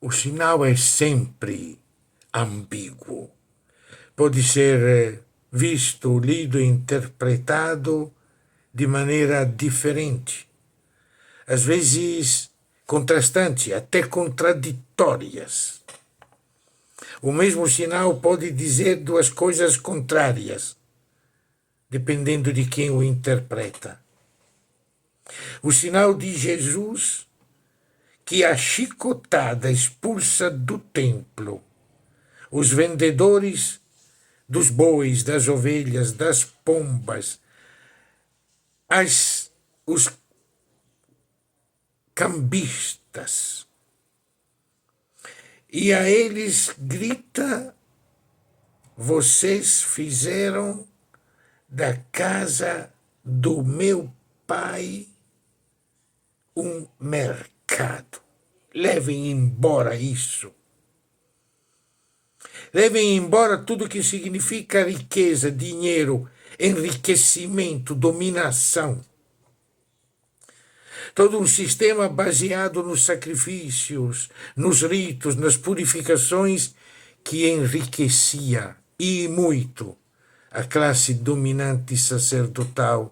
O sinal é sempre ambíguo. Pode ser visto, lido e interpretado de maneira diferente, às vezes contrastantes, até contraditórias. O mesmo sinal pode dizer duas coisas contrárias, dependendo de quem o interpreta. O sinal de Jesus, que a chicotada expulsa do templo os vendedores dos bois, das ovelhas, das pombas, os cambistas. E a eles grita: vocês fizeram da casa do meu pai um mercado. Levem embora isso. Levem embora tudo que significa riqueza, dinheiro, enriquecimento, dominação. Todo um sistema baseado nos sacrifícios, nos ritos, nas purificações que enriquecia, e muito, a classe dominante sacerdotal,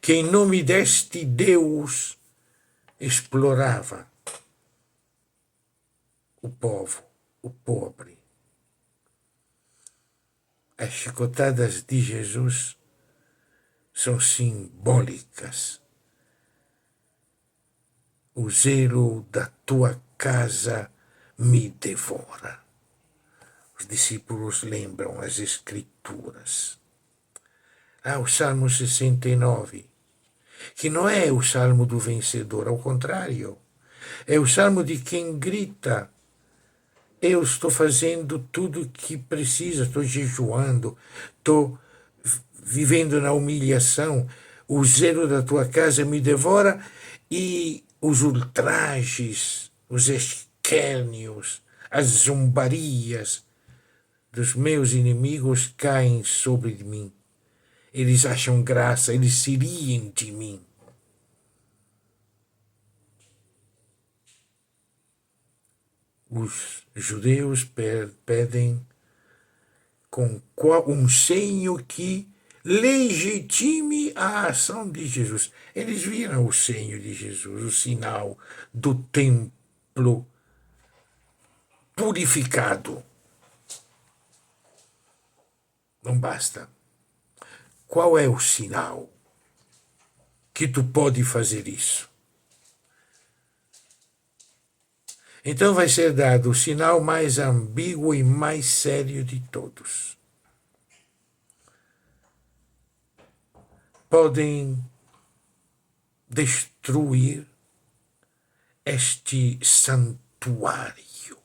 que em nome deste Deus explorava o povo, o pobre. As chicotadas de Jesus são simbólicas. O zelo da tua casa me devora. Os discípulos lembram as Escrituras. O Salmo 69, que não é o Salmo do vencedor, ao contrário, é o Salmo de quem grita: eu estou fazendo tudo o que precisa, estou jejuando, estou vivendo na humilhação, o zelo da tua casa me devora e os ultrajes, os escárnios, as zombarias dos meus inimigos caem sobre mim. Eles acham graça, eles se riem de mim. Os judeus pedem com um senho que legitime a ação de Jesus. Eles viram o senho de Jesus, o sinal do templo purificado. Não basta. Qual é o sinal que tu pode fazer isso? Então vai ser dado o sinal mais ambíguo e mais sério de todos. Podem destruir este santuário.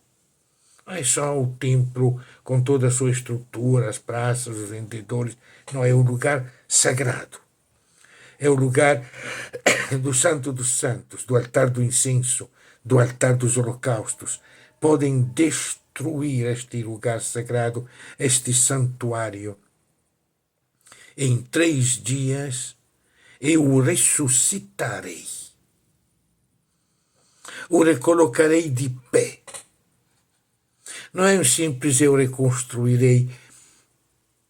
Não é só o templo com toda a sua estrutura, as praças, os vendedores. Não, é o lugar sagrado. É o lugar do Santo dos Santos, do altar do incenso, do altar dos holocaustos. Podem destruir este lugar sagrado, este santuário. Em 3 dias eu o ressuscitarei. O recolocarei de pé. Não é um simples eu reconstruirei.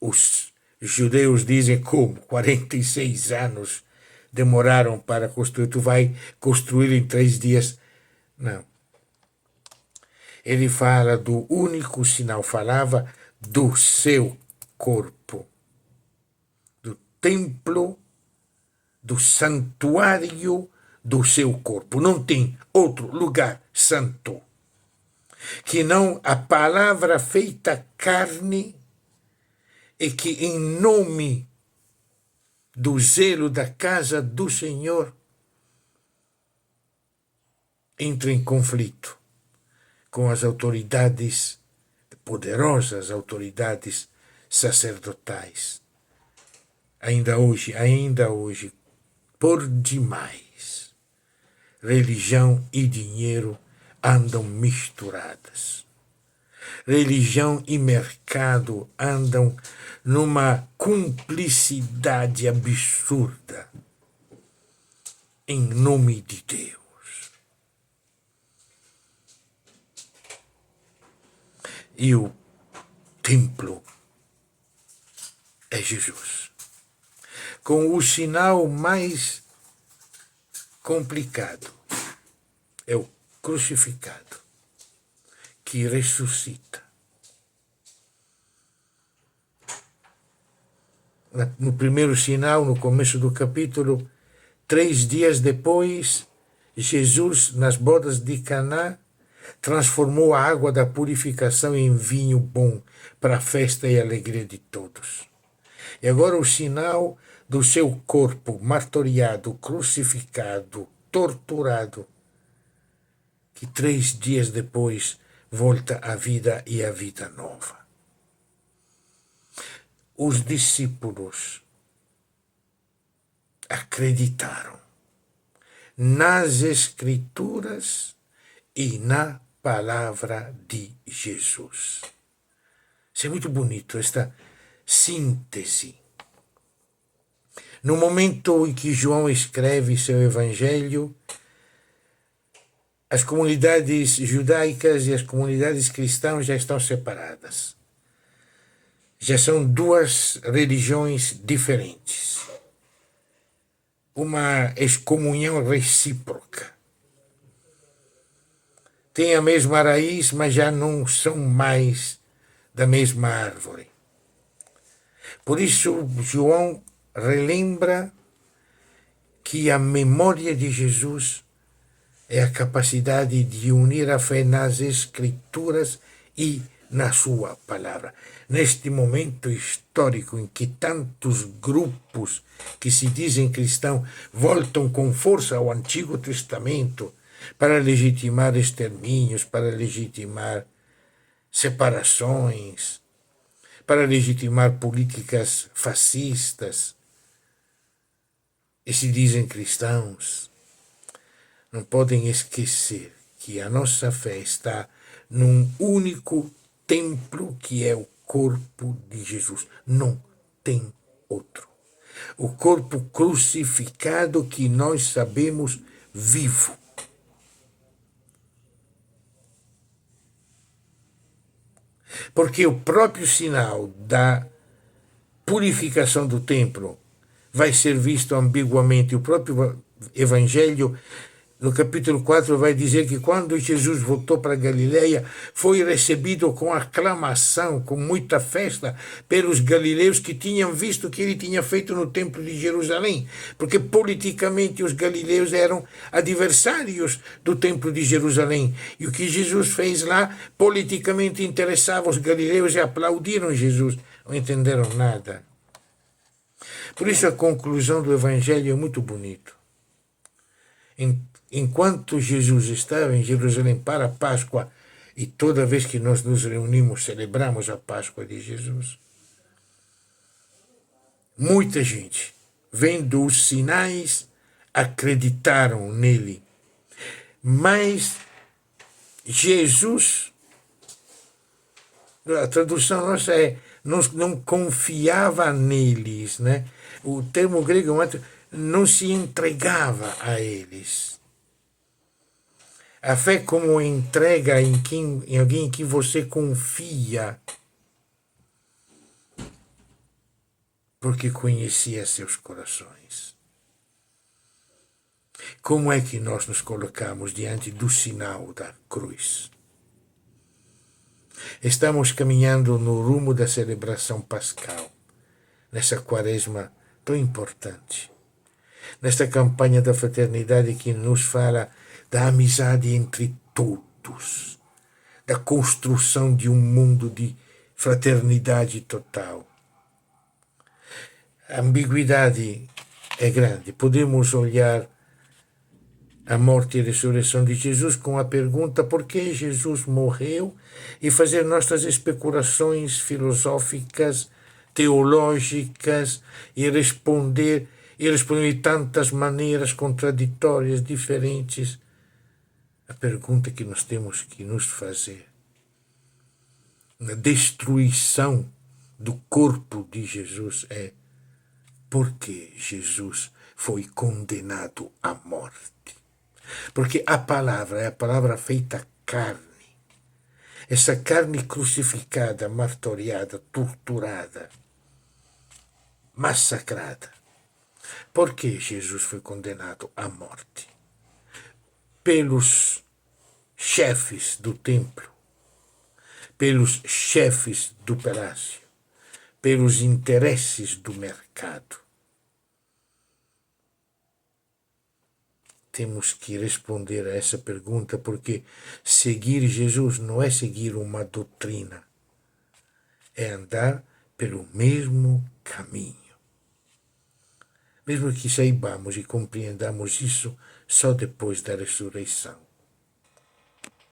Os judeus dizem como 46 anos demoraram para construir. Tu vai construir em 3 dias. Não. Ele fala do único sinal, falava do seu corpo, do templo, do santuário do seu corpo. Não tem outro lugar santo que não a palavra feita carne, e que em nome do zelo da casa do Senhor entra em conflito com as autoridades, poderosas autoridades sacerdotais. Ainda hoje, por demais, religião e dinheiro andam misturadas. Religião e mercado andam numa cumplicidade absurda em nome de Deus. e o templo é Jesus. Com o sinal mais complicado, é o crucificado, que ressuscita. No primeiro sinal, no começo do capítulo, 3 dias depois, Jesus, nas bodas de Caná, transformou a água da purificação em vinho bom para a festa e a alegria de todos. E agora o sinal do seu corpo martoriado, crucificado, torturado, que 3 dias depois volta à vida e à vida nova. Os discípulos acreditaram nas Escrituras e na palavra de Jesus. Isso é muito bonito, esta síntese. No momento em que João escreve seu evangelho, as comunidades judaicas e as comunidades cristãs já estão separadas. Já são 2 religiões diferentes. Uma excomunhão recíproca. Têm a mesma raiz, mas já não são mais da mesma árvore. Por isso, João relembra que a memória de Jesus é a capacidade de unir a fé nas Escrituras e na sua palavra. Neste momento histórico em que tantos grupos que se dizem cristãos voltam com força ao Antigo Testamento para legitimar extermínios, para legitimar separações, para legitimar políticas fascistas, e se dizem cristãos, não podem esquecer que a nossa fé está num único templo que é o corpo de Jesus. Não tem outro. O corpo crucificado que nós sabemos vivo. Porque o próprio sinal da purificação do templo vai ser visto ambiguamente. O próprio Evangelho, no capítulo 4, vai dizer que quando Jesus voltou para Galileia, foi recebido com aclamação, com muita festa, pelos galileus que tinham visto o que ele tinha feito no templo de Jerusalém, porque politicamente os galileus eram adversários do templo de Jerusalém, e o que Jesus fez lá politicamente interessava os galileus e aplaudiram Jesus, não entenderam nada. Por isso a conclusão do Evangelho é muito bonito. Enquanto Jesus estava em Jerusalém para a Páscoa, e toda vez que nós nos reunimos, celebramos a Páscoa de Jesus, muita gente, vendo os sinais, acreditaram nele. Mas Jesus, a tradução nossa é, não confiava neles, né? O termo grego não se entregava a eles. A fé como entrega em alguém em que você confia, porque conhecia seus corações. Como é que nós nos colocamos diante do sinal da cruz? Estamos caminhando no rumo da celebração pascal, nessa quaresma tão importante, nesta campanha da fraternidade que nos fala da amizade entre todos, da construção de um mundo de fraternidade total. A ambiguidade é grande. Podemos olhar a morte e a ressurreição de Jesus com a pergunta por que Jesus morreu e fazer nossas especulações filosóficas, teológicas e responder de tantas maneiras contraditórias, diferentes. A pergunta que nós temos que nos fazer na destruição do corpo de Jesus é: por que Jesus foi condenado à morte? Porque a palavra é a palavra feita carne. essa carne crucificada, martoriada, torturada, massacrada. Por que Jesus foi condenado à morte? Pelos chefes do templo, pelos chefes do palácio, pelos interesses do mercado. Temos que responder a essa pergunta, porque seguir Jesus não é seguir uma doutrina, é andar pelo mesmo caminho. Mesmo que saibamos e compreendamos isso só depois da ressurreição.